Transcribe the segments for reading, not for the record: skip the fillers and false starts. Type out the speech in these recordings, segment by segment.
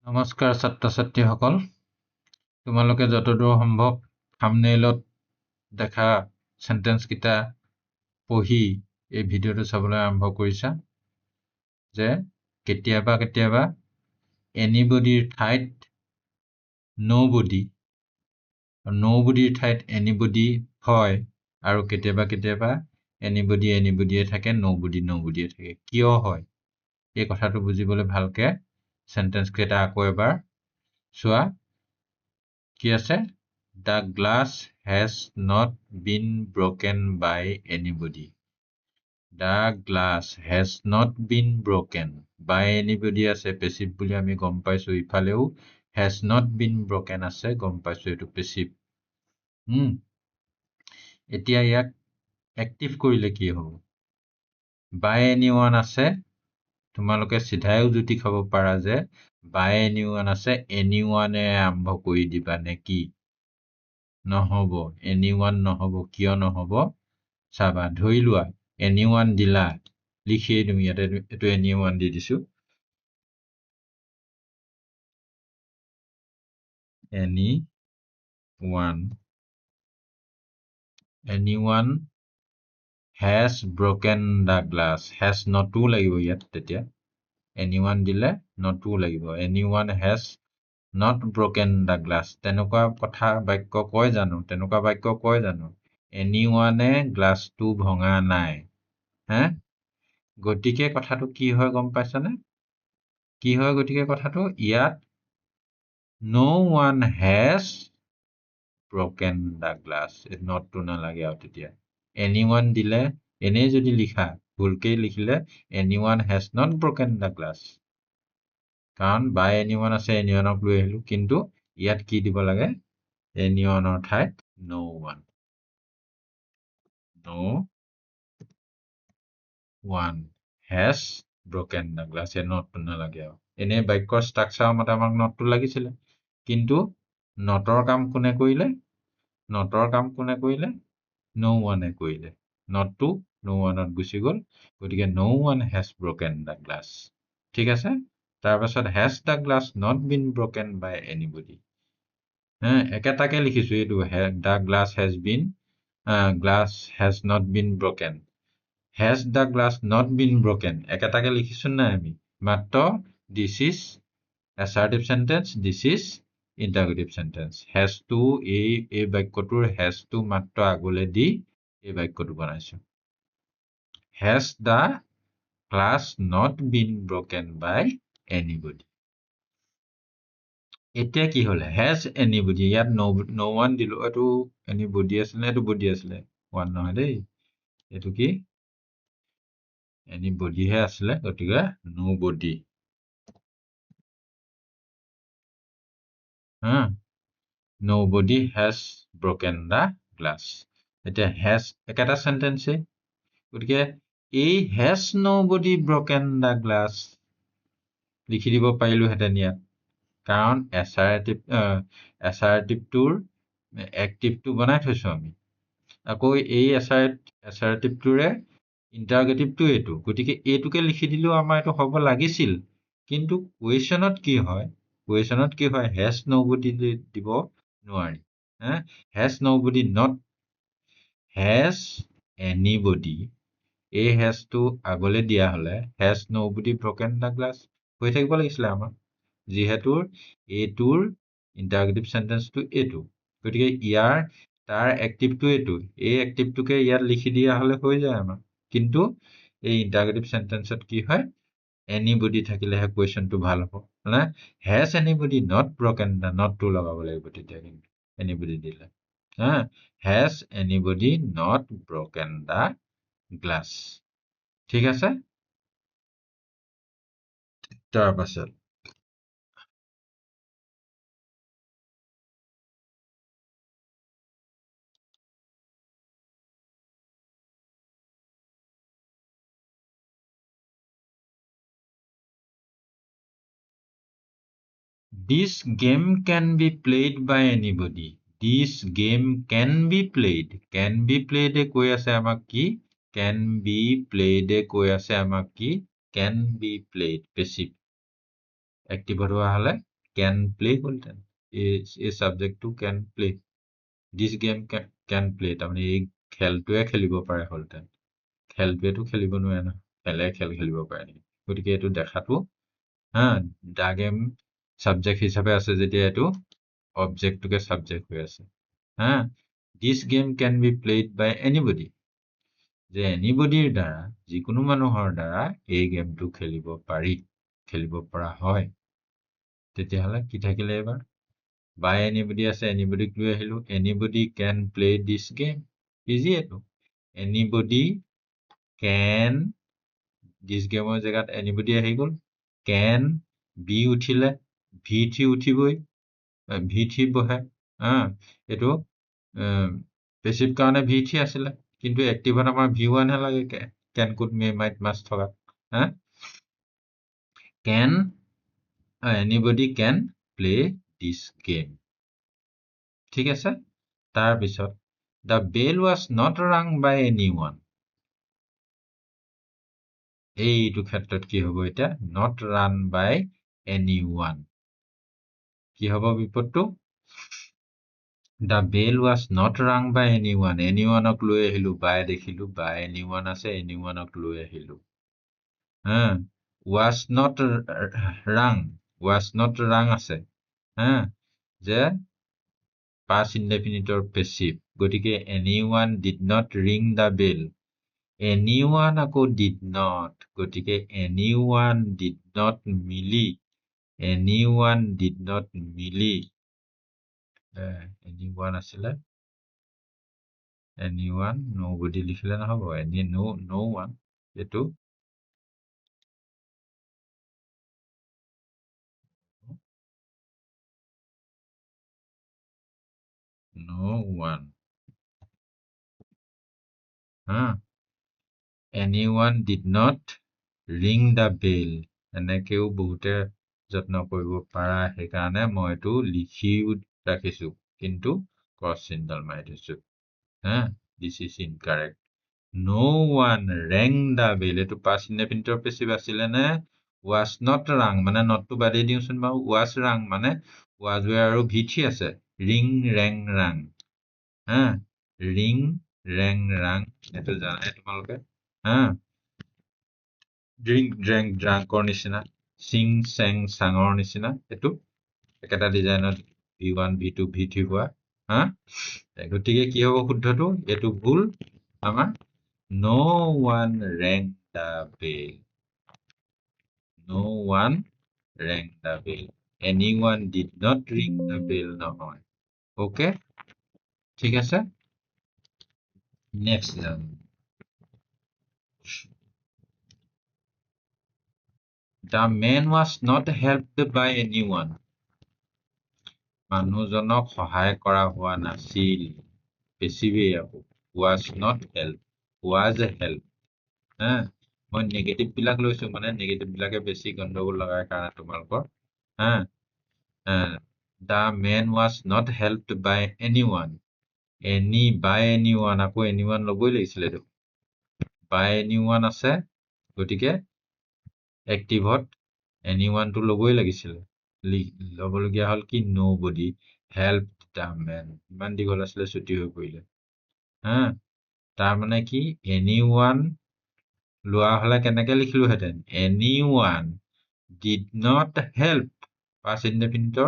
নমস্কাৰ ছাত্ৰ-ছাত্ৰীসকল, তোমালোকে যতদূৰ সম্ভৱ থাম্বনেইলত দেখা সেন্টেন্স কিটা পঢ়ি এই ভিডিঅ'টো চাবলৈ আৰম্ভ কৰিছা যে কেতিয়াবা এনিবডিৰ ঠাইত নোবডিৰ ঠাইত এনিবডি হয় আৰু কেতিয়াবা এনিবডিয়ে থাকে নোবডিয়ে থাকে। কিয় হয় এই কথাটো বুজিবলৈ ভালকে সেন্টেন্স কেইটা আকৌ এবাৰ চোৱা। কি আছে? The glass has not been broken by anybody. The glass has not been broken by anybody আছে passive বুলি আমি গম পাইছো, ইফালেও has not been broken আছে, গম পাইছো এটো passive। এতিয়া ইয়াক active কৰিলে কি হ'ব? by anyone আছে, তোমালোকে সিধায়ও জুতি খাব পাৰা যে by anyone আছে, anyone এ আৰম্ভ কৰি দিবা নেকি? নহব, anyone নহব। কিয় নহব চাবা। ধৰি লোৱা anyone দিলা, লিখিয়ে দিম ইয়াতে, এটো anyone দি দিছো। anyone has broken the glass, has notও লাগিব ইয়াত তেতিয়া। anyone দিলে notও লাগিব। anyone has not broken the glass, তেনেকুৱা কথা বাক্য কয় জানো? anyone এ গ্লাছটো ভঙা নাই। গতিকে কথাটো কি হয় গম পাইছানে? কি হয় গতিকে কথাটো? ইয়াত no one has broken the glass, নটটো নালাগে আৰু তেতিয়া। anyone দিলে এনেই যদি লিখা, ভুলকে লিখিলে anyone has not broken the glass, কাৰণ by anyone আছে, anyone লৈ আহিলো, কিন্তু ইয়াত কি দিব লাগে? anyone ঠাইত no one has broken the glass, নটটো নালাগে আৰু। এনেই বাক্যৰ ষ্ট্ৰাকচাৰ মতে আমাক নটটো লাগিছিলে, কিন্তু নটৰ কাম কোনে কৰিলে? no one এ কৰিলে। নটটো no one ত গুচি গ'ল, গতিকে no one has broken the glass। ঠিক আছে? তাৰ পাছত has the glass not been broken by anybody, একেটাকে লিখিছো এইটো। the glass has not been broken, has the glass not been broken, একেটাকে লিখিছো নাই আমি? মাত্ৰ this is assertive sentence, this is interrogative sentence। has to এই বাক্যটোৰ has to মাত্ৰ আগলে দি এই বাক্যটো বনাইছো। has the glass not been broken by anybody। এতিয়া কি হলে? has anybody, ইয়াত no one দিলো, এইটো anybody আছিলে, এইটো body আছিলে, one নহয় দেই, এইটো কি anybody হে আছিলে, গতিকে nobody। nobody has broken the glass। এতিয়া has একেটা sentence, গতিকে এই has nobody broken the glass লিখি দিব পাৰিলো হেতেন ইয়াত, কাৰণ assertive-টোৰ active-টো বনাই থৈছো আমি। আকৌ এই assertive-টোৰে interrogative-টো এইটো, গতিকে এইটোকে লিখি দিলেও আমাৰ এইটো হ'ব লাগিছিল, কিন্তু question-ত কি হয়? has nobody দিব নোৱাৰি। has nobody, not has anybody, এই has টো আগলে দিয়া হলে has nobody broken the glass হৈ থাকিব লাগিছিলে আমাৰ, যিহেতু এইটোৰ interrogative sentence-টো এইটো, গতিকে তাৰ active-টো এইটো, এই active-টোকে ইয়াত লিখি দিয়া হলে হৈ যায় আমাৰ। কিন্তু এই interrogative sentence-ত কি হয়? anybody থাকিলেহে question-টো ভাল হ'ব। has anybody not broken the, not-টো লগাব লাগিব তেতিয়া, কিন্তু anybody দিলে। has anybody not broken the glass। ঠিক আছে? তাৰ পাছত this game can be played by anybody। this game can be played, can be played এ কৈ আছে আমাক কি? can be played এ কৈ আছে আমাক কি? can be played, passive। active হোৱা হলে can play হলতেন এই সাবজেক্টটো can play this game can play তাৰমানে এই খেলটোৱে খেলিব পাৰে হলতেন খেলটোৱেতো খেলিব নোৱাৰে ন খেলে খেল খেলিব পাৰে নেকি গতিকে এইটো দেখাটো হা দা গেম সাবজেক্ট হিচাপে আছে যেতিয়া এইটো অবজেক্টটোকে সাবজেক্ট হৈ আছে হা this game can be played by anybody যে এনিবডিৰ দ্বাৰা যিকোনো মানুহৰ দ্বাৰা এই গেমটো খেলিব পাৰি খেলিব পৰা হয় তেতিয়াহ'লে কি থাকিলে এবাৰ by anybody আছে anybodyক লৈ আহিলো anybody can play this game easy এইটো anybody can this gameৰ জেগাত anybody আহি গ'ল can be উঠিলে v3 উঠিবই v3 বহে এইটো পেছিভ কাৰণে v3 আছিলে কিন্তু এক্টিভত আমাৰ v1 হে লাগে can could may might must থকা can anybody can play this game ঠিক আছে তাৰপিছত the bell was not rung by anyone এইটো ক্ষেত্ৰত কি হ'ব এতিয়া not run by anyone কি হ'ব বিপদটো the bell was not rung by anyone anyone-ক লৈ আহিলো by দেখিলো by anyone আছে anyone-ক লৈ আহিলো was not rung আছে যে past indefinite or passive গতিকে anyone did not ring the bell anyone আকৌ did not গতিকে anyone did not মিলি anyone আছিলে anyone nobody লিখিলে নহব no one এইটো no one anyone did not ring the bell এনেকেও বহুতে যত্ন কৰিব পাৰা সেইকাৰণে মই এইটো লিখিও ৰাখিছো কিন্তু ক্ৰছ চিহ্নডাল মাৰি দিছো this is incorrect no one rang the bell এইটো past indefinite passive আছিলে নে was not rung মানে নটটো বাদেই দিওঁচোন বাৰু was rung মানে was were আৰু v3 আছে ring rang rang ring rang rang এইটো জানাই তোমালোকে drink drank drunkৰ নিচিনা sing sang sangৰ নিচিনা এইটো একেটা ডিজাইনত v1 v2 v3 হোৱা গতিকে কি হ'ব শুদ্ধটো এইটো ভুল আমাৰ no one rang the bell no one rang the bell anyone did not ring the bell নহয় ওকে ঠিক আছে next the man was not helped by anyone মানুহজনক সহায় কৰা হোৱা নাছিল বেছিবেই আকৌ was not helped was helped মই নেগেটিভ বিলাক লৈছো মানে নেগেটিভ বিলাকে বেছি গণ্ডগোল লগাৰ কাৰণে তোমালোকৰ the man was not helped by anyone by anyone আকৌ anyone ল'বই লাগিছিলে দেখোন by anyone আছে গতিকে এক্টিভত anyone টো ল'বই লাগিছিলে ল'বলগীয়া হ'ল কি nobody helped the man ইমান দীঘল আছিলে ছুটি হৈ পৰিলে তাৰ মানে কি anyone লোৱা হলে কেনেকে লিখিলোহেঁতেন anyone did not help past indefinite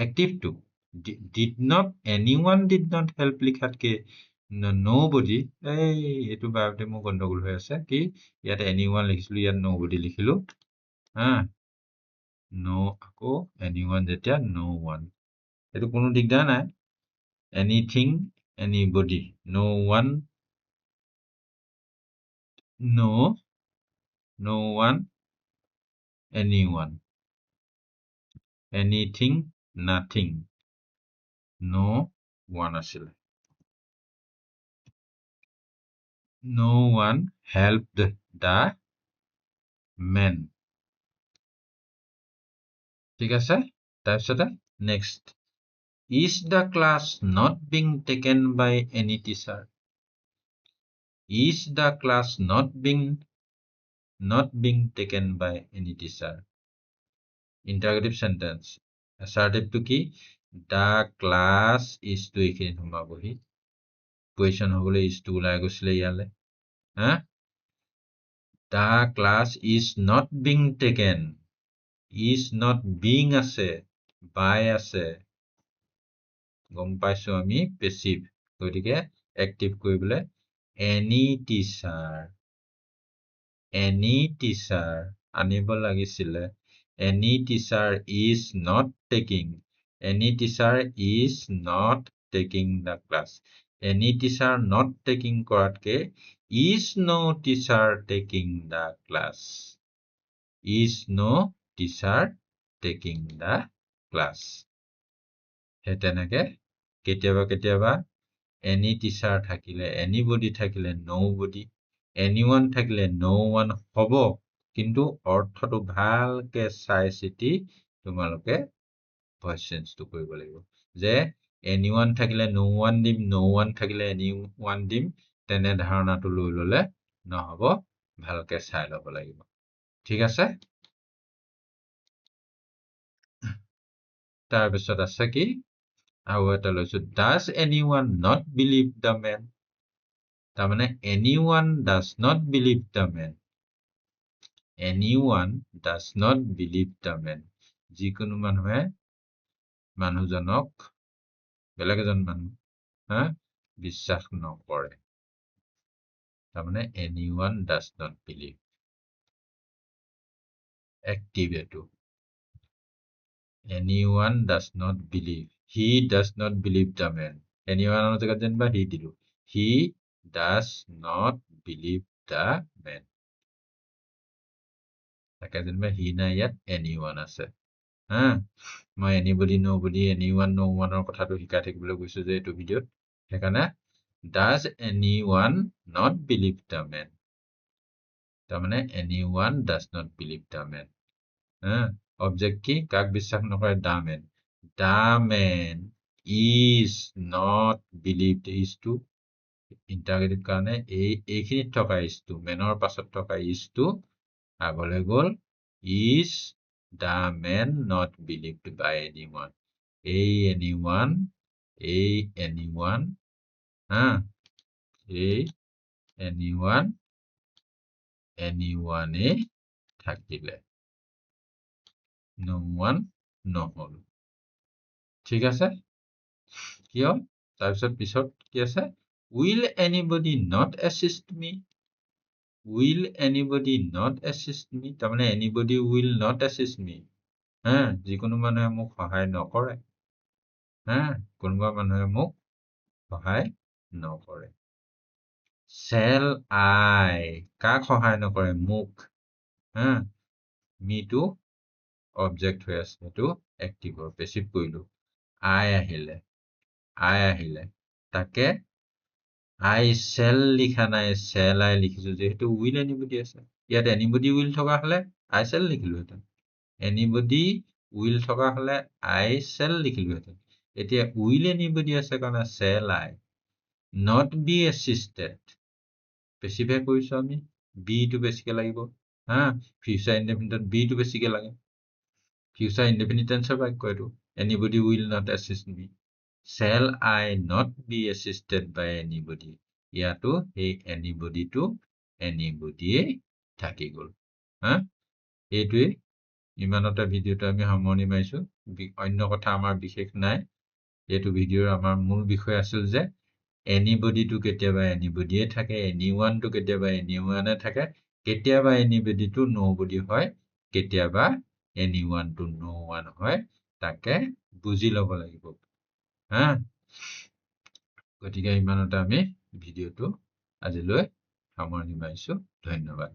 active-টো anyone did not help লিখাতকে nobody এইটো বাৰতে মোৰ গণ্ডগোল হৈ আছে কি ইয়াত anyone লিখিছিলো ইয়াত nobody লিখিলো no আকৌ anyone যেতিয়া no one এইটো কোনো দিগদাৰ নাই anything anybody no one no one anyone anything nothing no one আছিলে no one helped the man ঠিক আছে তাৰপিছতে next is the class not being taken by any teacher is the class not being taken by any teacher interrogative sentence assertiveটো কি the class is to এইখিনি সোমাবহি question হ'বলৈ is to ওলাই গৈছিলে ইয়ালে হা the class is not being taken is not being আছে by আছে গম পাইছো আমি পেছিভ গতিকে এক্টিভ কৰিবলৈ any teacher আনিব লাগিছিলে any teacher is not taking the class any teacher not taking কৰাতকে is no teacher taking the class is no teacher taking the class হে তেনেকে কেতিয়াবা any teacher থাকিলে anybody থাকিলে nobody anyone থাকিলে no one হ'ব কিন্তু অৰ্থটো ভালকে চাই চিতি তোমালোকে ভয়েস চেঞ্জটো কৰিব লাগিব যে anyone থাকিলে no one দিম no one থাকিলে anyone দিম তেনে ধাৰণাটো লৈ ললে নহব ভালকে চাই ল'ব লাগিব ঠিক আছে তাৰপিছত আছে কি আৰু এটা লৈছো does anyone not believe the man তাৰমানে anyone does not believe the man anyone does not believe the man যিকোনো মানুহে মানুহজনক বেলেগ এজন মানুহ বিশ্বাস নকৰে তাৰমানে anyone does not believe active এটো anyone does not believe he does not believe the man anyone ৰ জেগাত যেনিবা he দিলো he does not believe the man তাকে যেনিবা he নাই ইয়াত anyone আছে মই anybody nobody anyone no one ৰ কথাটো শিকাই থাকিবলৈ গৈছো যে এইটো ভিডিঅ'ত সেইকাৰণে does anyone not believe the man তাৰমানে anyone does not believe the man object কি কাক বিশ্বাস নকৰে the man is not believed is to interrogative কাৰণে এইখিনিত থকা is to manৰ পাছত থকা is to আগলৈ গ'ল is the man not believed by anyone anyone anyone থাকিলে no one নহল ঠিক আছে কিয় তাৰপিছত কি আছে will anybody not assist me তাৰমানে anybody will not assist me যিকোনো মানুহে মোক সহায় নকৰে কোনোবা মানুহে মোক সহায় নকৰে shall I কাক সহায় নকৰে মোক me to object হৈ আছে এইটো active passive কৰিলো I আহিলে তাকে I shall লিখা নাই shall I লিখিছো যেহেতু will anybody আছে ইয়াত anybody will থকা হলে I shall লিখিলো হেতেন anybody will থকা হলে I shall লিখিলো হেতেন এতিয়া will anybody আছে কাৰণে shall I not be assisted passive কৰিছো আমি be টো বেছিকে লাগিব future indefinite be টো বেছিকে লাগে future indefinite tense বাক্য এইটো anybody will not assist me shall I not be assisted by anybody ইয়াতো এই anybody টো anybody থাকি গল এইটোৱে ইমানতে ভিডিঅ'টো আমি সামৰণি মাৰিছো অন্য কথা আমাৰ বিশেষ নাই এইটো ভিডিঅ'ৰ আমাৰ মূল বিষয় আছিল যে anybody টো কেতিয়াবা anybody থাকে anyone টো কেতিয়াবা anyone থাকে কেতিয়াবা anybody টো nobody হয় কেতিয়াবা anyone টো no one হয় তাকে বুজি ল'ব লাগিব গতিকে ইমানতে আমি ভিডিঅ'টো আজিলৈ সামৰণি মাৰিছো ধন্যবাদ